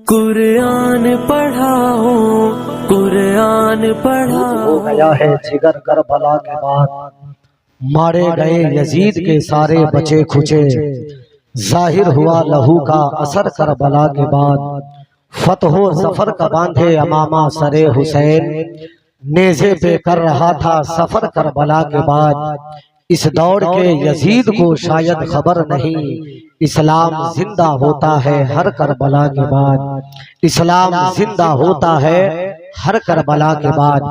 कुरान पढ़ाओ, कुरान पढ़ाओ। हो गया है जिगर करबला के बाद, मारे गए यजीद के सारे बचे खुचे, जाहिर हुआ लहू का असर करबला के बाद। फतहो जफर का बांधे अमामा सरे हुसैन, नेज़े पे कर रहा था सफर करबला के बाद। इस दौड़ के यजीद को शायद खबर नहीं, इस्लाम जिंदा होता है हर करबला के बाद। इस्लाम जिंदा होता है हर करबला के बाद।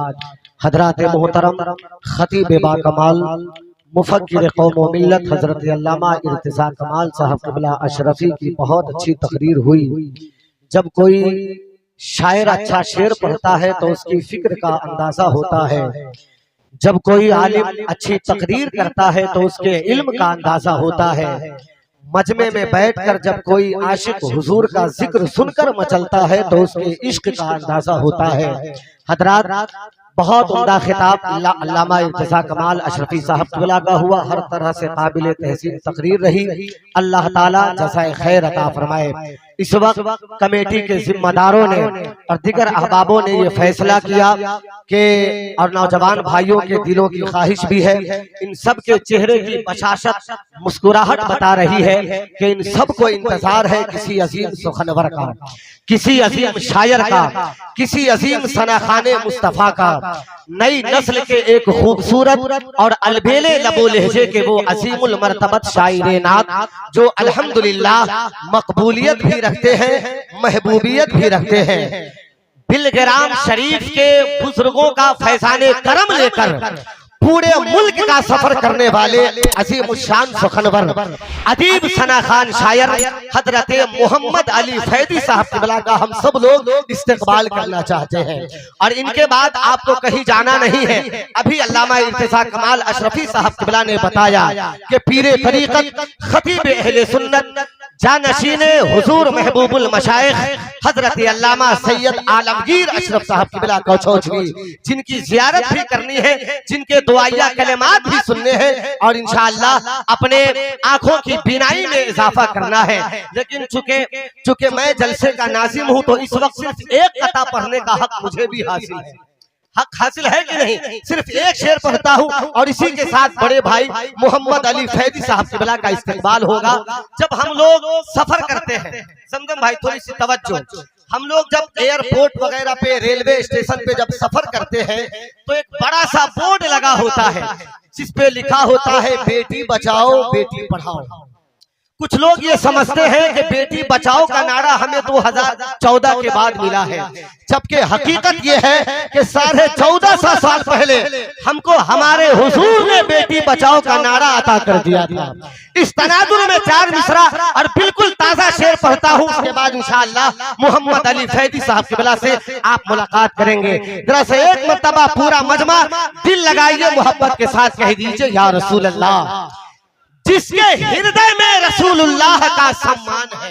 हजरत मोहतरम खतीब बाकमाल मुफक्किर कौम व मिल्लत हजरत अल्लामा इर्तिज़ा कमाल साहब क़िबला अशरफी की बहुत अच्छी तकरीर हुई। जब कोई शायर अच्छा शेर पढ़ता है तो उसकी फिक्र का अंदाजा होता है, जब कोई आलिम अच्छी तकरीर करता है तो उसके इल्म का अंदाजा होता है। मजमे में बैठकर जब कोई आशिक हुजूर का जिक्र सुनकर मचलता है तो उसके इश्क का अंदाजा होता है। हजरात, बहुत उम्दा खिताब अल्लामा इर्तिज़ा कमाल अशरफी साहब क़िबला का हुआ, हर तरह से काबिल तहसीन तकरीर रही। अल्लाह ताला जज़ाए खैर अता फरमाए। इस वक्त कमेटी के जिम्मेदारों ने और दिगर अहबाबों ने ये फैसला किया कि, और नौजवान भाइयों के दिलों की ख्वाहिश भी है, इन सब के चेहरे की बशाशत मुस्कुराहट बता रही है कि इन सब को इंतजार है किसी अजीम सुखनवर का, किसी अजीम शायर का, किसी अजीम सनाखाने मुस्तफा का, नई नस्ल के एक खूबसूरत और अलबेले लबो लहजे के वो अजीमुल मर्तबत शायर नात जो अल्हम्दुलिल्लाह मकबूलियत भी रखते हैं, महबूबियत भी रखते हैं। बिलग्राम शरीफ के बुजुर्गों का फैजाने करम लेकर पूरे मुल्क का सफर करने वाले अजीम शान सुखनवर अदीब सनाखान शायर हजरत मोहम्मद अली फैदी साहब क़िबला का हम सब लोग इस्तेकबाल करना चाहते हैं। और इनके बाद आपको कहीं जाना नहीं है। अभी अल्लामा इर्तिज़ा कमाल अशरफी साहब क़िबला ने बताया कि पीरे तरीक़त खतीब अहले सुन्नत जानशीने हुजूर महबूबुल मशाइख हजरत अल्लामा सैयद आलमगीर अशरफ साहब क़िबला कोचौचली, जिनकी जियारत भी करनी है, जिनके दुआया कलिमात भी सुनने हैं और इंशाअल्लाह अपने आंखों की बीनाई में इजाफा करना है। लेकिन चूंकि मैं जलसे का नाज़िम हूँ तो इस वक्त सिर्फ एक कता पढ़ने का हक मुझे भी हासिल है। हक हासिल है कि नहीं? सिर्फ एक शेर पढ़ता हूँ और इसी के साथ बड़े भाई मोहम्मद अली फैदी साहब क़िबला का इस्तेकबाल होगा। जब हम लोग सफर करते हैं, जमजम भाई थोड़ी सी तवज्जो, हम लोग जब एयरपोर्ट वगैरह पे, रेलवे स्टेशन पे जब सफर करते हैं तो एक बड़ा सा बोर्ड लगा होता है जिस पे लिखा होता है बेटी बचाओ बेटी पढ़ाओ। कुछ लोग ये समझते हैं कि बेटी बचाओ का नारा हमें 2014 के बाद मिला है, जबकि हकीकत ये है कि 1450 साल पहले हमको हमारे हुजूर ने बेटी बचाओ का नारा अता कर दिया था। इस तनाजुर में 4 मिसरा और बिल्कुल ताजा शेर पढ़ता हूँ, उसके बाद इंशाअल्लाह मोहम्मद अली फैदी साहब क़िबला से आप मुलाकात करेंगे। जरा से एक मर्तबा पूरा मजमा दिल लगाइए, मोहब्बत के साथ कह दीजिए या रसूल अल्लाह। जिसके हृदय में रसूलुल्लाह का सम्मान है।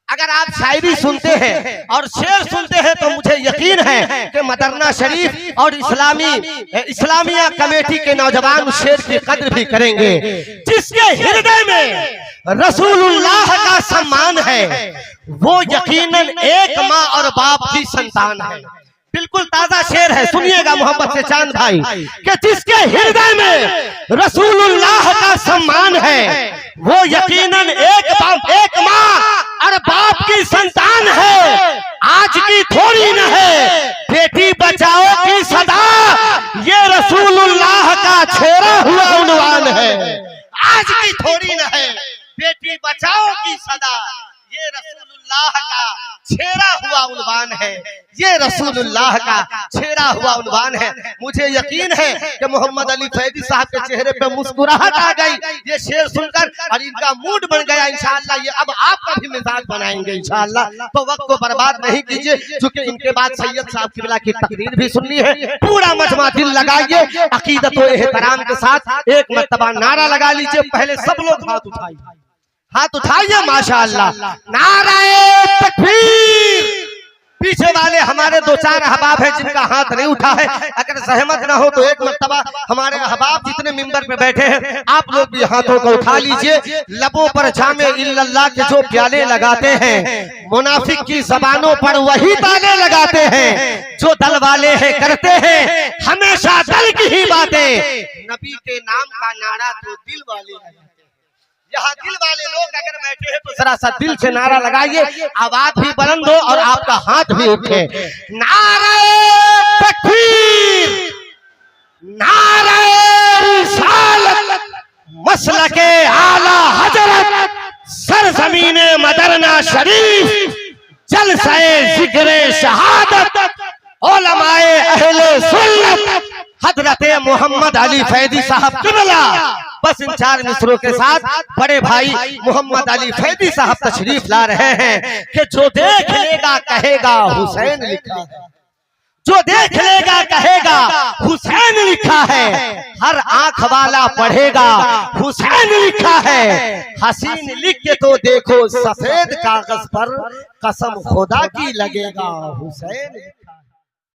अगर आप शायरी सुनते हैं और शेर सुनते हैं तो मुझे यकीन है कि मदरना शरीफ और इस्लामिया कमेटी के नौजवान शेर की कद्र भी करेंगे। जिसके हृदय में रसूलुल्लाह का सम्मान है वो यकीनन एक माँ और बाप की संतान है। बिल्कुल ताजा शेर है, सुनिएगा मोहब्बत से चांद भाई, कि जिसके हृदय में रसूलुल्लाह का सम्मान है वो यकीनन एक माँ और बाप की संतान है। आज की थोड़ी न है बेटी बचाओ की सदा, ये रसूलुल्लाह का छेड़ा हुआ उन्वान है। आज की थोड़ी न है बेटी बचाओ की सदा, ये रसूलुल्लाह का छेड़ा हुआ उन्वान है, ये रसूलुल्लाह का छेड़ा हुआ उन्वान है। मुझे यकीन है कि मोहम्मद अली फैदी साहब के चेहरे पे मुस्कुराहट आ गई ये शेर सुनकर और इनका मूड बन गया। इंशाअल्लाह ये अब आपका भी मिजाज बनाएंगे इंशाअल्लाह। तो वक्त को बर्बाद नहीं कीजिए, क्योंकि इनके बाद सैयद साहब क़िबला की तकरीर भी सुननी है। पूरा मजमा दिल लगाइए, अकीदत व एहतराम के साथ एक मर्तबा नारा लगा लीजिए। पहले सब लोग हाथ उठाइए, हाथ उठाइए माशाअल्लाह। नाराए तकबीर। पीछे वाले हमारे दो चार अहबाब है जिनका हाथ नहीं उठा है, अगर सहमत ना हो तो एक मर्तबा हमारे अहबाब जितने मिंबर पे बैठे हैं आप लोग भी हाथों को उठा लीजिए। लबों पर जामे इल्लल्लाह के जो प्याले लगाते हैं, मुनाफिक की जबानों पर वही ताले लगाते हैं, जो दल वाले हैं करते हैं हमेशा दल की ही बातें। नबी के नाम का नारा तो दिल वाले लगाते हैं। यहाँ दिल वाले लोग अगर बैठे हैं तो जरा सा दिल से नारा लगाइए, आवाज भी बुलंद हो और आपका हाथ भी उठे। नारे तकबीर, नारे रिसालत, मसलके आला हजरत, सरजमीने मदरना शरीफ, जलसाए जिक्रे शहादत, उलमाए अहले सुन्नत, हजरत मोहम्मद अली फैदी साहब किबला। बस इन चार मिसरों के साथ बड़े भाई मोहम्मद अली फैदी साहब तशरीफ ला रहे हैं कि जो देख लेगा कहेगा हुसैन लिखा है, जो देख लेगा कहेगा हुसैन लिखा है, हर आंख वाला पढ़ेगा हुसैन लिखा है। हसीन लिख के तो देखो सफेद कागज पर, कसम खुदा की लगेगा हुसैन लिखा है।